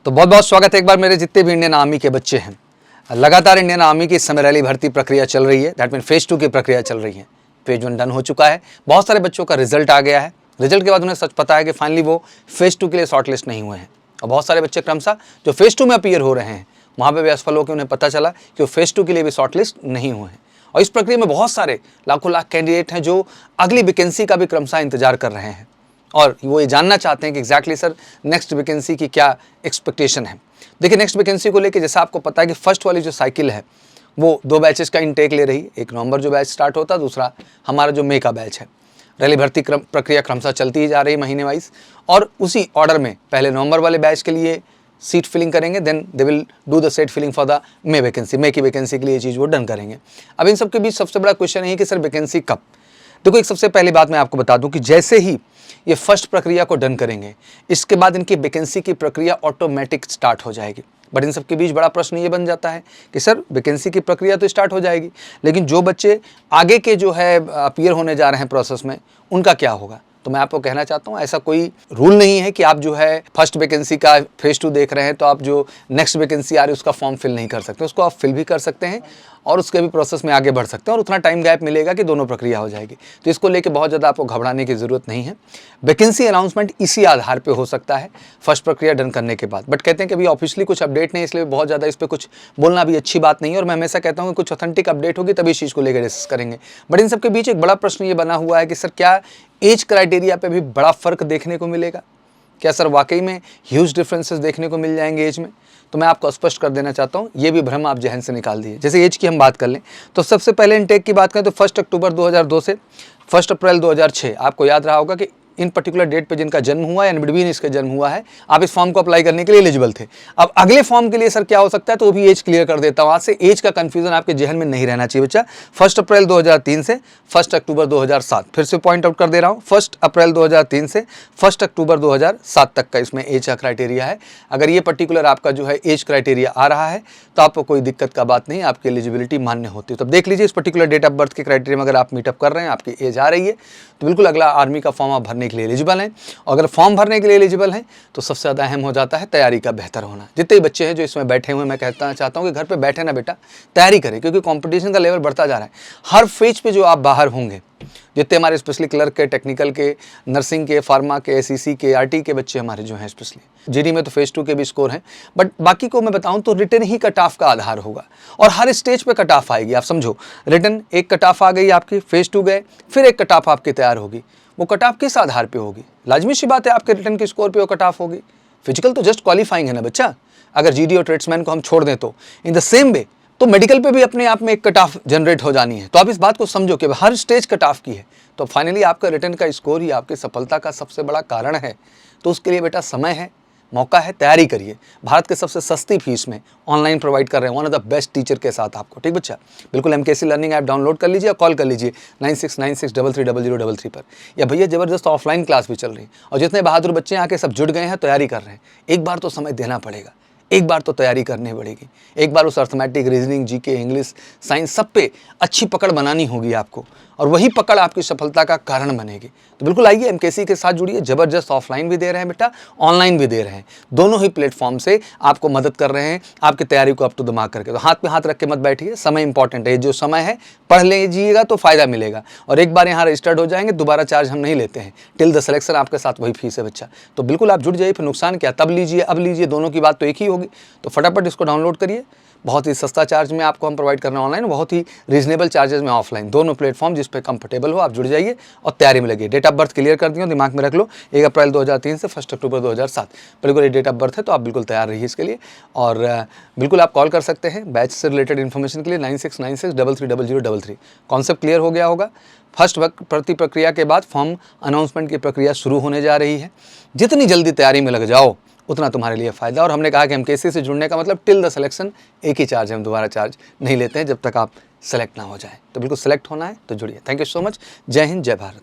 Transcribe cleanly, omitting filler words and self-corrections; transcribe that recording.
तो बहुत बहुत स्वागत है एक बार मेरे जितने भी इंडियन आर्मी के बच्चे हैं। लगातार इंडियन आर्मी की इस समय रैली भर्ती प्रक्रिया चल रही है। दैट मीन फेज 2 की प्रक्रिया चल रही है। फेज 1 डन हो चुका है। बहुत सारे बच्चों का रिजल्ट आ गया है। रिजल्ट के बाद उन्हें सच पता है कि फाइनली वो फेज 2 के लिए शॉर्टलिस्ट नहीं हुए हैं। और बहुत सारे बच्चे क्रमशः जो फेज 2 में अपीयर हो रहे हैं वहाँ पर भी असफल होकर उन्हें पता चला कि वो फेज 2 के लिए भी शॉर्टलिस्ट नहीं हुए हैं। और इस प्रक्रिया में बहुत सारे लाखों लाख कैंडिडेट हैं जो अगली वैकेंसी का भी क्रमशः इंतजार कर रहे हैं और वो ये जानना चाहते हैं कि एग्जैक्टली सर नेक्स्ट वैकेंसी की क्या एक्सपेक्टेशन है। देखिए नेक्स्ट वैकेंसी को लेकर जैसा आपको पता है कि फर्स्ट वाली जो साइकिल है वो 2 बैचेस का इनटेक ले रही है। 1 नवंबर जो बैच स्टार्ट होता है, दूसरा हमारा जो मई का बैच है। रैली भर्ती प्रक्रिया क्रमशः चलती ही जा रही है महीने वाइज और उसी ऑर्डर में पहले नवंबर वाले बैच के लिए सीट फिलिंग करेंगे, then they will do the set filling for the May vacancy. May की वैकेंसी के लिए ये चीज़ वो डन करेंगे। अब इन सब के बीच सबसे बड़ा क्वेश्चन है कि सर वैकेंसी कब। देखो एक सबसे पहली बात मैं आपको बता दूं कि जैसे ही ये फर्स्ट प्रक्रिया को डन करेंगे इसके बाद इनकी वैकेंसी की प्रक्रिया ऑटोमेटिक स्टार्ट हो जाएगी। बट इन सब के बीच बड़ा प्रश्न ये बन जाता है कि सर वैकेंसी की प्रक्रिया तो स्टार्ट हो जाएगी लेकिन जो बच्चे आगे के जो है अपीयर होने जा रहे हैं प्रोसेस में उनका क्या होगा। तो मैं आपको कहना चाहता हूँ ऐसा कोई रूल नहीं है कि आप जो है फर्स्ट वैकेंसी का फेज 2 देख रहे हैं तो आप जो नेक्स्ट वैकेंसी आ रही है उसका फॉर्म फिल नहीं कर सकते। उसको आप फिल भी कर सकते हैं और उसके भी प्रोसेस में आगे बढ़ सकते हैं और उतना टाइम गैप मिलेगा कि दोनों प्रक्रिया हो जाएगी। तो इसको लेके बहुत ज़्यादा आपको घबराने की ज़रूरत नहीं है। वैकेंसी अनाउंसमेंट इसी आधार पर हो सकता है फर्स्ट प्रक्रिया डन करने के बाद। बट कहते हैं कि अभी ऑफिशियली कुछ अपडेट नहीं, इसलिए बहुत ज़्यादा इस पर कुछ बोलना भी अच्छी बात नहीं है। और मैं हमेशा कहता हूँ कि कुछ ऑथेंटिक अपडेट होगी तभी इस चीज़ को लेकर डिस्कस करेंगे। बट इन सबके बीच एक बड़ा प्रश्न ये बना हुआ है कि सर क्या एज क्राइटेरिया पे भी बड़ा फ़र्क देखने को मिलेगा। क्या सर वाकई में ह्यूज डिफरेंसेस देखने को मिल जाएंगे एज में। तो मैं आपको स्पष्ट कर देना चाहता हूँ ये भी भ्रम आप जहन से निकाल दिए। जैसे एज की हम बात कर लें तो सबसे पहले इनटेक की बात करें तो 1 अक्टूबर 2002 से 1 अप्रैल 2006 आपको याद रहा होगा कि इन पर्टिकुलर डेट पे जिनका जन्म हुआ है या बिटवीन इसका जन्म हुआ है आप इस फॉर्म को अप्लाई करने के लिए एलिजिबल थे। अब अगले फॉर्म के लिए सर क्या हो सकता है तो वो भी एज क्लियर कर देता हूँ। आज से एज का कंफ्यूजन आपके जहन में नहीं रहना चाहिए बच्चा। 1 अप्रैल 2003 से 1 अक्टूबर 2007 फिर से पॉइंट आउट कर दे रहा हूँ। 1 अप्रैल 2003 से 1 अक्टूबर 2007 तक का इसमें एज का क्राइटेरिया है। अगर ये पर्टिकुलर आपका जो है एज क्राइटेरिया आ रहा है तो आपको कोई दिक्कत का बात नहीं, आपकी एलिजिबिलिटी मान्य होती है। तो देख लीजिए इस पर्टिकुलर डेट ऑफ बर्थ के क्राइटेरिया में अगर आप मीटअप कर रहे हैं, आपकी एज आ रही है तो बिल्कुल अगला आर्मी का फॉर्म आप भरने के लिए एलिजिबल हैं। और अगर फॉर्म भरने के लिए एलिजिबल हैं तो सबसे ज़्यादा अहम हो जाता है तैयारी का बेहतर होना। जितने बच्चे हैं जो इसमें बैठे हुए हैं मैं कहना चाहता हूँ कि घर पे बैठे ना बेटा, तैयारी करें क्योंकि कंपटीशन का लेवल बढ़ता जा रहा है। हर फेज पे जो आप बाहर होंगे, जितने हमारे स्पेशली क्लर्क के, टेक्निकल के, नर्सिंग के, फार्मा के, एसईसी के, आरटी के बच्चे हमारे जो हैं स्पेशली जीडी में तो फेज 2 के भी स्कोर हैं। बट बाकी को मैं बताऊं तो रिटन ही कट ऑफ का आधार होगा और हर स्टेज पे कट ऑफ आएगी। आप समझो रिटन एक कट ऑफ आ गई आपकी, फेज 2 गए, फिर एक कट ऑफ आपकी तैयार होगी। वो कट ऑफ किस आधार पे होगी? लाजमी सी बात है आपके रिटर्न के स्कोर पे वो कट ऑफ होगी। फिजिकल तो जस्ट क्वालिफाइंग है ना बच्चा। अगर जीडी और ट्रेड्समैन को हम छोड़ दें तो इन द सेम वे तो मेडिकल पे भी अपने आप में एक कट ऑफ जनरेट हो जानी है। तो आप इस बात को समझो कि हर स्टेज कट ऑफ की है। तो फाइनली आपका रिटर्न का स्कोर ही आपकी सफलता का सबसे बड़ा कारण है। तो उसके लिए बेटा समय है, मौका है, तैयारी करिए। भारत के सबसे सस्ती फीस में ऑनलाइन प्रोवाइड कर रहे हैं one of the best teacher के साथ आपको। ठीक बच्चा, बिल्कुल MKC लर्निंग ऐप डाउनलोड कर लीजिए और कॉल कर लीजिए 9696330033 पर। या भैया ज़बरदस्त ऑफलाइन क्लास भी चल रही है और जितने बहादुर बच्चे आके सब जुट गए हैं, तैयारी कर रहे हैं। एक बार तो समय देना पड़ेगा, एक बार तो तैयारी करनी पड़ेगी। एक बार उस arithmetic, reasoning, GK, English, science सब पे अच्छी पकड़ बनानी होगी आपको और वही पकड़ आपकी सफलता का कारण बनेगी। तो बिल्कुल आइए MKC के साथ जुड़िए। ज़बरदस्त ऑफलाइन भी दे रहे हैं बेटा, ऑनलाइन भी दे रहे हैं। दोनों ही प्लेटफॉर्म से आपको मदद कर रहे हैं आपकी तैयारी को अप टू द मार्क करके। तो हाथ पे हाथ रख के मत बैठिए, समय इंपॉर्टेंट है। जो समय है पढ़ लीजिएगा तो फ़ायदा मिलेगा। और एक बार यहाँ रजिस्टर्ड हो जाएंगे दोबारा चार्ज हम नहीं लेते हैं। टिल द सिलेक्शन आपके साथ वही फीस है बच्चा। तो बिल्कुल आप जुड़ जाइए, फिर नुकसान क्या, तब लीजिए अब लीजिए, दोनों की बात तो एक ही होगी। तो फटाफट इसको डाउनलोड करिए। बहुत ही सस्ता चार्ज में आपको हम प्रोवाइड करना ऑनलाइन, बहुत ही रीजनेबल चार्जेस में ऑफलाइन। दोनों प्लेटफॉर्म जिस पे कंफर्टेबल हो आप जुड़ जाइए और तैयारी में लगिए। डेट ऑफ बर्थ क्लियर कर दिया, दिमाग में रख लो। 1 अप्रैल 2003 से 1 अक्टूबर 2007 बिल्कुल ये डेट ऑफ बर्थ है। तो आप बिल्कुल तैयार रहिए इसके लिए और बिल्कुल आप कॉल कर सकते हैं बैच से रिलेटेड इन्फॉर्मेशन के लिए 9696330033। कॉन्सेप्ट क्लियर हो गया होगा। फर्स्ट भर्ती प्रक्रिया के बाद फॉर्म अनाउंसमेंट की प्रक्रिया शुरू होने जा रही है। जितनी जल्दी तैयारी में लग जाओ उतना तुम्हारे लिए फ़ायदा। और हमने कहा कि MKC से जुड़ने का मतलब टिल द सिलेक्शन एक ही चार्ज है, हम दोबारा चार्ज नहीं लेते हैं जब तक आप सेलेक्ट ना हो जाए। तो बिल्कुल सेलेक्ट होना है तो जुड़िए। Thank you so much. जय हिंद, जय भारत।